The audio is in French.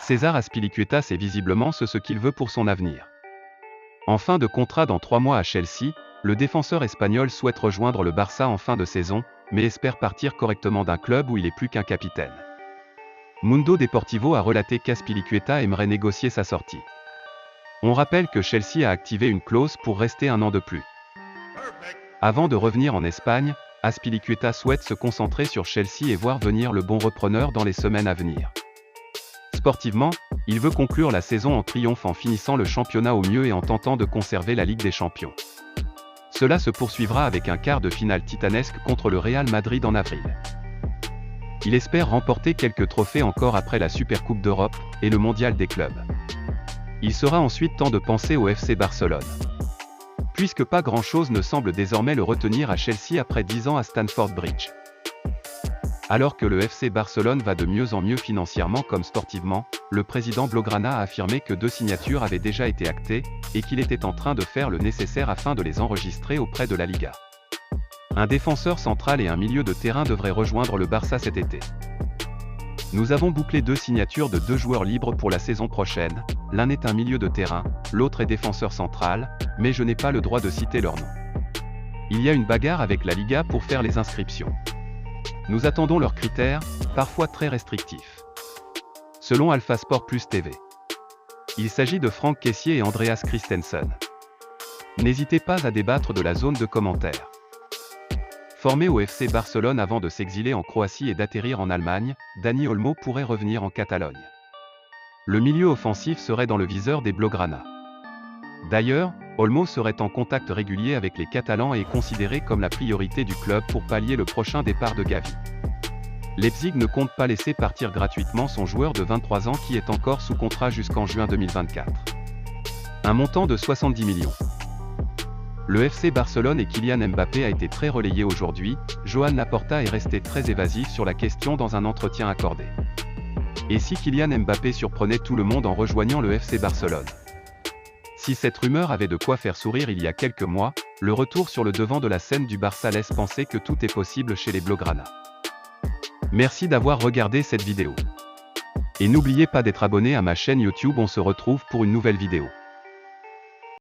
César Azpilicueta sait visiblement ce qu'il veut pour son avenir. En fin de contrat dans 3 mois à Chelsea, le défenseur espagnol souhaite rejoindre le Barça en fin de saison, mais espère partir correctement d'un club où il est plus qu'un capitaine. Mundo Deportivo a relaté qu'Azpilicueta aimerait négocier sa sortie. On rappelle que Chelsea a activé une clause pour rester 1 an de plus. Avant de revenir en Espagne, Azpilicueta souhaite se concentrer sur Chelsea et voir venir le bon repreneur dans les semaines à venir. Sportivement, il veut conclure la saison en triomphe en finissant le championnat au mieux et en tentant de conserver la Ligue des Champions. Cela se poursuivra avec un quart de finale titanesque contre le Real Madrid en avril. Il espère remporter quelques trophées encore après la Supercoupe d'Europe et le Mondial des clubs. Il sera ensuite temps de penser au FC Barcelone. Puisque pas grand-chose ne semble désormais le retenir à Chelsea après 10 ans à Stamford Bridge. Alors que le FC Barcelone va de mieux en mieux financièrement comme sportivement, le président Blaugrana a affirmé que 2 signatures avaient déjà été actées, et qu'il était en train de faire le nécessaire afin de les enregistrer auprès de la Liga. Un défenseur central et un milieu de terrain devraient rejoindre le Barça cet été. Nous avons bouclé 2 signatures de 2 joueurs libres pour la saison prochaine, l'un est un milieu de terrain, l'autre est défenseur central, mais je n'ai pas le droit de citer leur nom. Il y a une bagarre avec la Liga pour faire les inscriptions. Nous attendons leurs critères, parfois très restrictifs. Selon Alpha Sport Plus TV. Il s'agit de Franck Kessié et Andreas Christensen. N'hésitez pas à débattre de la zone de commentaires. Formé au FC Barcelone avant de s'exiler en Croatie et d'atterrir en Allemagne, Dani Olmo pourrait revenir en Catalogne. Le milieu offensif serait dans le viseur des Blaugrana. D'ailleurs, Olmo serait en contact régulier avec les Catalans et est considéré comme la priorité du club pour pallier le prochain départ de Gavi. Leipzig ne compte pas laisser partir gratuitement son joueur de 23 ans qui est encore sous contrat jusqu'en juin 2024. Un montant de 70 millions. Le FC Barcelone et Kylian Mbappé a été très relayé aujourd'hui, Joan Laporta est resté très évasif sur la question dans un entretien accordé. Et si Kylian Mbappé surprenait tout le monde en rejoignant le FC Barcelone? Si cette rumeur avait de quoi faire sourire il y a quelques mois, le retour sur le devant de la scène du Barça laisse penser que tout est possible chez les Blaugrana. Merci d'avoir regardé cette vidéo. Et n'oubliez pas d'être abonné à ma chaîne YouTube, on se retrouve pour une nouvelle vidéo.